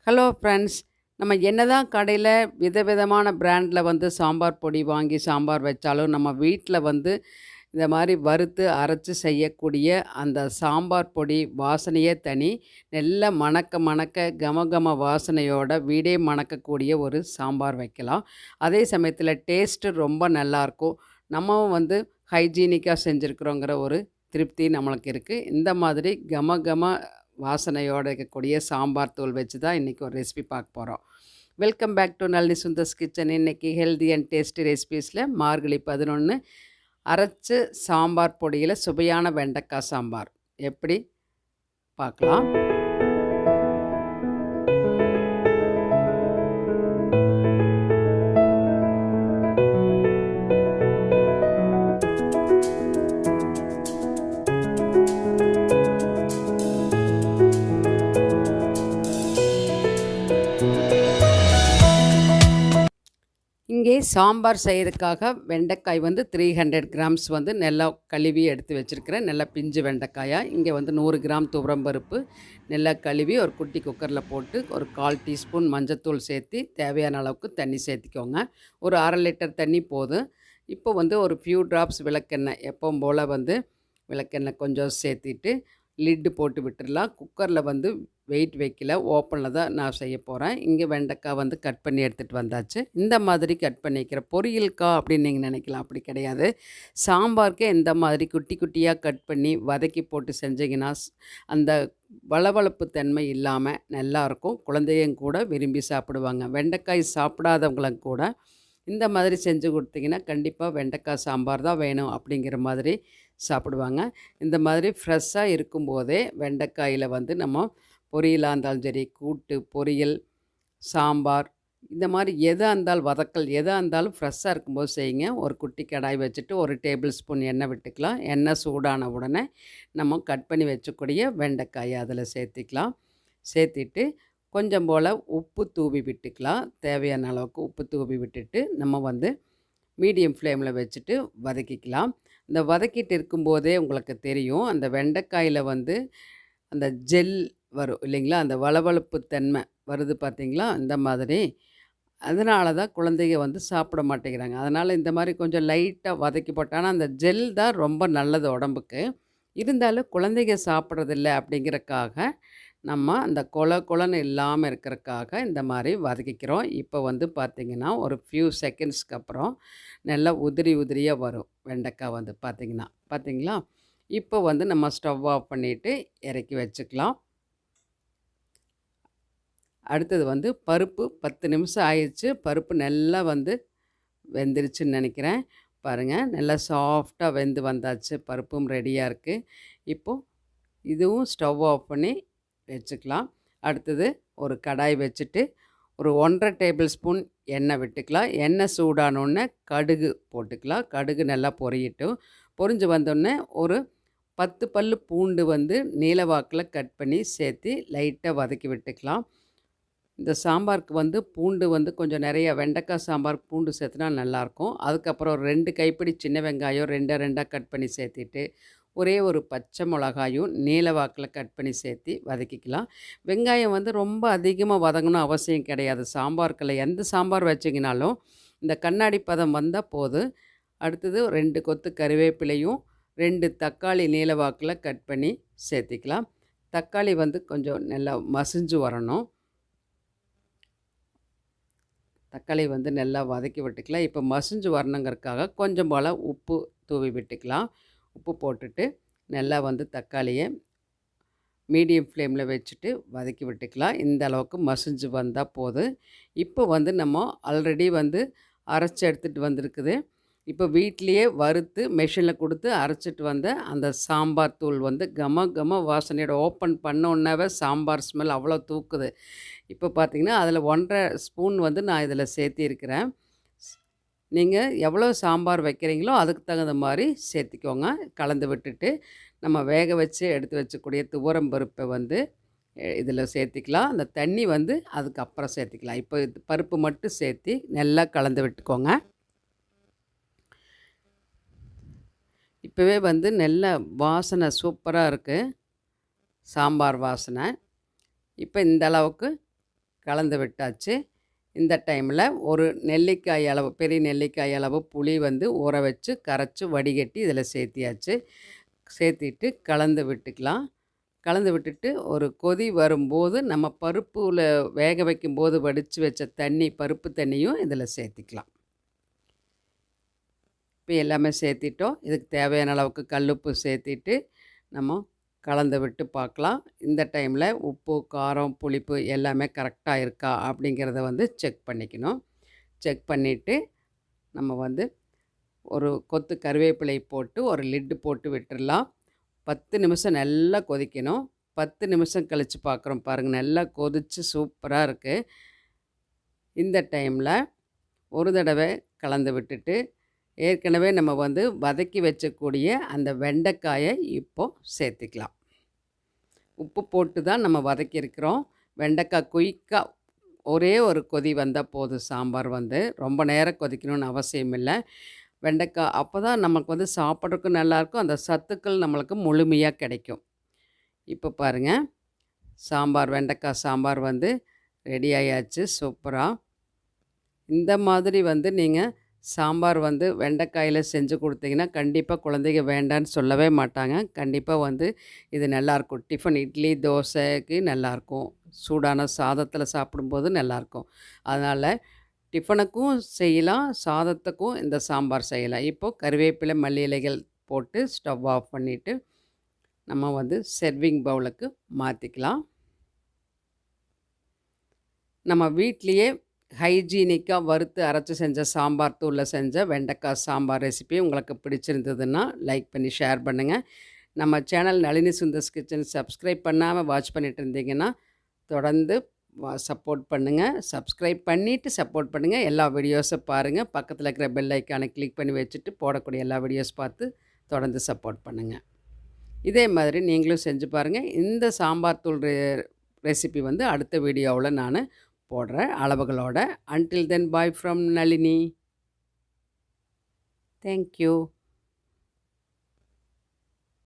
Hello friends. நம்ம என்னதான் கடையில விதவிதமான பிராண்டில் வந்து சாம்பார் பொடி வாங்கி சாம்பார் வச்சாலும், நம்ம வீட்டில் வந்து இந்த மாதிரி வறுத்து அரைச்சு செய்யக்கூடிய அந்த சாம்பார் பொடி வாசனையே தனி. நல்ல மணக்க மணக்க கமகம வாசனையோட வீடே மணக்கக்கூடிய ஒரு சாம்பார் வைக்கலாம். அதே சமயத்தில் டேஸ்ட்டு ரொம்ப நல்லாயிருக்கும். நம்மவும் வந்து ஹைஜீனிக்காக செஞ்சுருக்குறோங்கிற ஒரு திருப்தி நம்மளுக்கு இருக்குது. இந்த மாதிரி கமகம வாசனையோட இருக்கக்கூடிய சாம்பார் தூள் வச்சு தான் இன்றைக்கி ஒரு ரெசிபி பார்க்க போகிறோம். Welcome back to Nalli Sundar's kitchen. இன்றைக்கி ஹெல்தி அண்ட் டேஸ்டி ரெசிபீஸில் மார்கழி 11 அரைச்சு சாம்பார் பொடியில் சுவையான வெண்டைக்காய் சாம்பார் எப்படி பார்க்கலாம். இங்கே சாம்பார் செய்கிறதுக்காக வெண்டைக்காய் வந்து 300 கிராம்ஸ் வந்து நல்லா கழுவி எடுத்து வச்சுருக்கிறேன். நல்லா பிஞ்சு வெண்டைக்காயாக. இங்கே வந்து 100 கிராம் துவரம்பருப்பு நல்லா கழுவி ஒரு குட்டி குக்கரில் போட்டு ஒரு 1/4 டீஸ்பூன் மஞ்சத்தூள் சேர்த்து தேவையான அளவுக்கு தண்ணி சேர்த்திக்கோங்க. ஒரு 1/2 லிட்டர் தண்ணி போதும். இப்போ வந்து ஒரு ஃபியூ ட்ராப்ஸ் விளக்கெண்ணெய், எப்பவும் போல் வந்து விளக்கெண்ணெய் கொஞ்சம் சேர்த்திட்டு லிட்டு போட்டு விட்டுடலாம். குக்கரில் வந்து வெயிட் வைக்கல, ஓப்பனில் தான் நான் செய்ய போகிறேன். இங்கே வெண்டைக்காய் வந்து கட் பண்ணி எடுத்துகிட்டு வந்தாச்சு. இந்த மாதிரி கட் பண்ணிக்கிற பொரியலுக்காய் அப்படின்னு நீங்கள் நினைக்கலாம், அப்படி கிடையாது. சாம்பாருக்கே இந்த மாதிரி குட்டி குட்டியாக கட் பண்ணி வதக்கி போட்டு செஞ்சிங்கன்னா அந்த வளவளப்பு தன்மை இல்லாமல் நல்லாயிருக்கும். குழந்தையும் கூட விரும்பி சாப்பிடுவாங்க. வெண்டைக்காய் சாப்பிடாதவங்களும் கூட இந்த மாதிரி செஞ்சு கொடுத்தீங்கன்னா கண்டிப்பாக வெண்டைக்காய் சாம்பார் தான் வேணும் அப்படிங்கிற மாதிரி சாப்பிடுவாங்க. இந்த மாதிரி ஃப்ரெஷ்ஷாக இருக்கும்போதே வெண்டைக்காயில் வந்து நம்ம பொரியலாக இருந்தாலும் சரி, கூட்டு, பொரியல், சாம்பார், இந்த மாதிரி எதாக இருந்தாலும் வதக்கல் எதாக இருந்தாலும் ஃப்ரெஷ்ஷாக இருக்கும்போது செய்யுங்க. ஒரு குட்டி கடாய் வச்சுட்டு ஒரு டேபிள் ஸ்பூன் எண்ணெய் விட்டுக்கலாம். எண்ணெய் சூடான உடனே நம்ம கட் பண்ணி வச்சக்கூடிய வெண்டைக்காயை அதில் சேர்த்திக்கலாம். சேர்த்திட்டு கொஞ்சம் போல் உப்பு தூவி விட்டுக்கலாம். தேவையான அளவுக்கு உப்பு தூவி விட்டுட்டு நம்ம வந்து மீடியம் ஃப்ளேமில் வச்சுட்டு வதக்கிக்கலாம். இந்த வதக்கிட்டு இருக்கும்போதே உங்களுக்கு தெரியும், அந்த வெண்டைக்காயில் வந்து அந்த ஜெல் வரும் இல்லைங்களா, அந்த வளவளப்பு தன்மை வருது பார்த்தீங்களா, இந்த மாதிரி. அதனால தான் குழந்தைங்க வந்து சாப்பிட மாட்டேங்கிறாங்க. அதனால் இந்த மாதிரி கொஞ்சம் லைட்டாக வதக்கி போட்டால், அந்த ஜெல் தான் ரொம்ப நல்லது உடம்புக்கு. இருந்தாலும் குழந்தைங்க சாப்பிட்றதில்ல அப்படிங்கிறக்காக நம்ம அந்த கொலன்னு இல்லாமல் இருக்கிறதுக்காக இந்த மாதிரி வதக்கிக்கிறோம். இப்போ வந்து பார்த்திங்கன்னா ஒரு ஃபியூ செகண்ட்ஸ்க்கு அப்புறம் நல்லா உதிரி உதிரியாக வரும் வெண்டைக்காய் வந்து பார்த்தீங்களா. இப்போ வந்து நம்ம ஸ்டவ் ஆஃப் பண்ணிவிட்டு இறக்கி வச்சுக்கலாம். அடுத்தது வந்து பருப்பு 10 நிமிஷம் ஆயிடுச்சு. பருப்பு நல்லா வந்து வெந்துருச்சுன்னு நினைக்கிறேன். பாருங்கள், நல்லா சாஃப்டாக வெந்து வந்தாச்சு. பருப்பும் ரெடியாக இருக்குது. இப்போது இதுவும் ஸ்டவ் ஆஃப் பண்ணி வச்சுக்கலாம். அடுத்தது ஒரு கடாய் வச்சுட்டு ஒரு 1½ டேபிள் ஸ்பூன் எண்ணெய் விட்டுக்கலாம். எண்ணெய் சூடானோடனே கடுகு போட்டுக்கலாம். கடுகு நல்லா பொரியட்டும். பொரிஞ்சு வந்தோடனே ஒரு 10 பல்லு பூண்டு வந்து நீல வாக்கில் கட் பண்ணி சேர்த்து லைட்டாக வதக்கி விட்டுக்கலாம். இந்த சாம்பாருக்கு வந்து பூண்டு வந்து கொஞ்சம் நிறையா, வெண்டைக்காய் சாம்பாருக்கு பூண்டு சேர்த்துனா நல்லாயிருக்கும். அதுக்கப்புறம் 2 கைப்பிடி சின்ன வெங்காயம் 2 கட் பண்ணி சேர்த்திட்டு ஒரே ஒரு பச்சை மிளகாயும் நீல வாக்கில் கட் பண்ணி சேர்த்து வதக்கிக்கலாம். வெங்காயம் வந்து ரொம்ப அதிகமாக வதங்கணும் அவசியம் கிடையாது. சாம்பாருக்குள்ள எந்த சாம்பார் வச்சிங்கனாலும் இந்த கண்ணாடி பதம் வந்தால் போதும். அடுத்தது 2 கொத்து கறிவேப்பிலையும் 2 தக்காளி நீல வாக்கில் கட் பண்ணி சேர்த்திக்கலாம். தக்காளி வந்து கொஞ்சம் நல்லா மசிஞ்சு வரணும். தக்காளி வந்து நல்லா வதக்கி விட்டுக்கலாம். இப்போ மசிஞ்சு வரணுங்கிறதுக்காக கொஞ்சம் போல் உப்பு தூவி விட்டுக்கலாம். உப்பு போட்டுட்டு நல்லா வந்து தக்காளியை மீடியம் ஃப்ளேமில் வச்சுட்டு வதக்கி விட்டுக்கலாம். இந்த அளவுக்கு மசிஞ்சு வந்தால் போதும். இப்போ வந்து நம்ம ஆல்ரெடி வந்து அரைச்சி எடுத்துகிட்டு வந்திருக்குது. இப்போ வீட்லேயே வறுத்து மெஷினில் கொடுத்து அரைச்சிட்டு வந்த அந்த சாம்பார் தூள் வந்து கம வாசனையோட ஓப்பன் பண்ணோன்னாவே சாம்பார் ஸ்மெல் அவ்வளோ தூக்குது. இப்போ பார்த்திங்கன்னா அதில் 1½ ஸ்பூன் வந்து நான் இதில் சேர்த்திருக்கிறேன். நீங்கள் எவ்வளோ சாம்பார் வைக்கிறீங்களோ அதுக்கு தகுந்த மாதிரி சேர்த்திக்கோங்க. கலந்து விட்டுட்டு நம்ம வேக வச்சு எடுத்து வச்சக்கூடிய துவரம் பருப்பை வந்து இதில் சேர்த்திக்கலாம். அந்த தண்ணி வந்து அதுக்கப்புறம் சேர்த்திக்கலாம். இப்போ பருப்பு மட்டும் சேர்த்தி நல்லா கலந்து விட்டுக்கோங்க. இப்போவே வந்து நல்ல வாசனை சூப்பராக இருக்குது, சாம்பார் வாசனை. இப்போ இந்த அளவுக்கு கலந்து விட்டாச்சு. இந்த டைமில் ஒரு நெல்லிக்காய் அளவு, பெரிய நெல்லிக்காய் அளவு புளி வந்து ஊற வச்சு கரைச்சி வடிகட்டி இதில் சேர்த்தியாச்சு. சேர்த்திட்டு கலந்து விட்டுக்கலாம். கலந்து விட்டுட்டு ஒரு கொதி வரும்போது நம்ம பருப்பில் வேக வைக்கும்போது வடித்து வச்ச தண்ணி, பருப்பு தண்ணியும் இதில் சேர்த்திக்கலாம். இப்போ எல்லாமே சேர்த்திட்டோம். இதுக்கு தேவையான அளவுக்கு கல்லுப்பு சேர்த்திட்டு நம்ம கலந்து விட்டு பார்க்கலாம். இந்த டைமில் உப்பு, காரம், புளிப்பு எல்லாமே கரெக்டாக இருக்கா அப்படிங்கிறத வந்து செக் பண்ணிக்கணும். செக் பண்ணிவிட்டு நம்ம வந்து ஒரு கொத்து கருவேப்பிலை போட்டு ஒரு லிட்டு போட்டு விட்டுடலாம். 10 நிமிஷம் நல்லா கொதிக்கணும். 10 நிமிஷம் கழித்து பார்க்குறோம் பாருங்கள், நல்லா கொதித்து சூப்பராக இருக்குது. இந்த டைமில் ஒரு தடவை கலந்து விட்டுட்டு ஏற்கனவே நம்ம வந்து வதக்கி வச்சக்கூடிய அந்த வெண்டைக்காயை இப்போது சேர்த்திக்கலாம். உப்பு போட்டு தான் நம்ம வதக்கியிருக்கிறோம். வெண்டைக்காய் குயிக்காக ஒரே ஒரு கொதி வந்தால் போதும். சாம்பார் வந்து ரொம்ப நேரம் கொதிக்கணும்னு அவசியம் இல்லை. வெண்டைக்காய் அப்போ தான் நமக்கு வந்து சாப்பிட்றதுக்கும் நல்லாயிருக்கும், அந்த சத்துக்கள் நம்மளுக்கு முழுமையாக கிடைக்கும். இப்போ பாருங்கள், சாம்பார், வெண்டைக்காய் சாம்பார் வந்து ரெடி ஆயாச்சு சூப்பராக. இந்த மாதிரி வந்து நீங்கள் சாம்பார் வந்து வெண்டைக்காயில் செஞ்சு கொடுத்தீங்கன்னா கண்டிப்பாக குழந்தைங்க வேண்டான்னு சொல்லவே மாட்டாங்க. கண்டிப்பாக வந்து இது நல்லாயிருக்கும். டிஃபன் இட்லி, தோசைக்கு நல்லாயிருக்கும். சூடான சாதத்தில் சாப்பிடும்போது நல்லாயிருக்கும். அதனால் டிஃபனுக்கும் செய்யலாம், சாதத்துக்கும் இந்த சாம்பார் செய்யலாம். இப்போது கருவேப்பிலை, மல்லி இலைகள் போட்டு ஸ்டவ் ஆஃப் பண்ணிவிட்டு நம்ம வந்து சர்விங் பவுலுக்கு மாற்றிக்கலாம். நம்ம வீட்லேயே ஹைஜீனிக்காக வறுத்து அரைச்சி செஞ்ச சாம்பார் தூளில் செஞ்ச வெண்டைக்காய் சாம்பார் ரெசிபி உங்களுக்கு பிடிச்சிருந்ததுன்னா லைக் பண்ணி ஷேர் பண்ணுங்கள். நம்ம channel Nalini Sundar's kitchen subscribe பண்ணாமல் வாட்ச் பண்ணிட்டு இருந்தீங்கன்னா தொடர்ந்து சப்போர்ட் பண்ணுங்கள். சப்ஸ்கிரைப் பண்ணிவிட்டு சப்போர்ட் பண்ணுங்கள். எல்லா வீடியோஸை பாருங்கள். பக்கத்தில் இருக்கிற பெல் ஐக்கானை கிளிக் பண்ணி வச்சுட்டு போடக்கூடிய எல்லா வீடியோஸ் பார்த்து தொடர்ந்து சப்போர்ட் பண்ணுங்கள். இதே மாதிரி நீங்களும் செஞ்சு பாருங்கள். இந்த சாம்பார் தூள் ரெசிபி வந்து அடுத்த வீடியோவில் நான் போடுறேன் அளவுகளோட. Until then, bye from Nalini. Thank you.